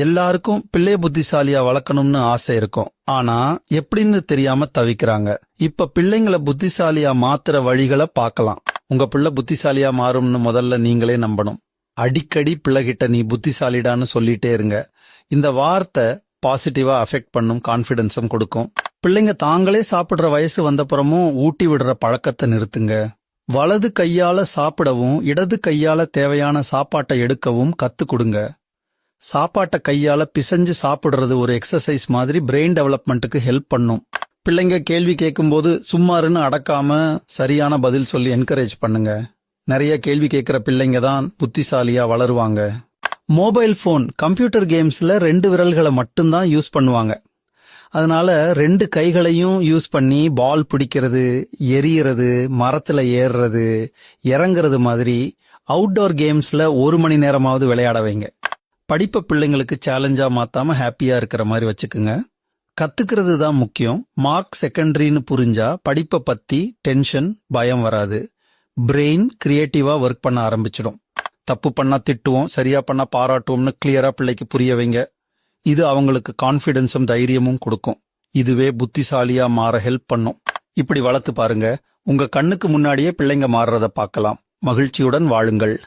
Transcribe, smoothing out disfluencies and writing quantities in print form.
எல்லாருக்கும் பிள்ளைய புத்திசாலியா வளர்க்கணும்னு ஆசை இருக்கும். ஆனா எப்படின்னு தெரியாம தவிக்கிறாங்க. இப்ப பிள்ளைங்களை புத்திசாலியா மாத்துற வழிகளை பார்க்கலாம். உங்க பிள்ளை புத்திசாலியா மாறும்னு முதல்ல நீங்களே நம்பணும். அடிக்கடி பிள்ளைகிட்ட நீ புத்திசாலிடான்னு சொல்லிட்டே இருங்க. இந்த வார்த்தை பாசிட்டிவா அஃபெக்ட் பண்ணும், கான்ஃபிடன்ஸும் கொடுக்கும். பிள்ளைங்க தாங்களே சாப்பிடுற வயசு வந்தப்புறமும் ஊட்டி விடுற பழக்கத்தை நிறுத்துங்க. வலது கையால சாப்பிடவும் இடது கையால தேவையான சாப்பாட்டை எடுக்கவும் கத்து கொடுங்க. சாப்பாட்டை கையால பிசைஞ்சு சாப்பிடுறது ஒரு எக்ஸசைஸ் மாதிரி பிரெயின் டெவலப்மெண்ட்டுக்கு ஹெல்ப் பண்ணும். பிள்ளைங்க கேள்வி கேட்கும்போது சும்மாருன்னு அடக்காம சரியான பதில் சொல்லி என்கரேஜ் பண்ணுங்க. நிறைய கேள்வி கேட்கிற பிள்ளைங்க தான் புத்திசாலியா வளருவாங்க. மொபைல் போன், கம்ப்யூட்டர் கேம்ஸ்ல 2 விரல்களை மட்டும்தான் யூஸ் பண்ணுவாங்க. அதனால 2 கைகளையும் யூஸ் பண்ணி பால் பிடிக்கிறது, எரியறது, மரத்துல ஏறுறது, இறங்குறது மாதிரி அவுட்டோர் கேம்ஸ்ல 1 மணி நேரமாவது விளையாட வைங்க. படிப்பை பிள்ளைங்களுக்கு சேலஞ்சா மாத்தாம ஹாப்பியா இருக்கிற மாதிரி வச்சுக்குங்க. கத்துக்கிறது தான் முக்கியம். மார்க் செகண்டரின்னு புரிஞ்சா படிப்பை பத்தி டென்ஷன், பயம் வராது. பிரெயின் கிரியேட்டிவா ஒர்க் பண்ண ஆரம்பிச்சிடும். தப்பு பண்ணா திட்டுவோம், சரியா பண்ணா பாராட்டுவோம்னு கிளியரா பிள்ளைக்கு புரிய வைங்க. இது அவங்களுக்கு கான்ஃபிடன்ஸும் தைரியமும் கொடுக்கும். இதுவே புத்திசாலியா மாற ஹெல்ப் பண்ணும். இப்படி வளர்த்து பாருங்க. உங்க கண்ணுக்கு முன்னாடியே பிள்ளைங்க மாறுறத பார்க்கலாம். மகிழ்ச்சியுடன் வாழுங்கள்.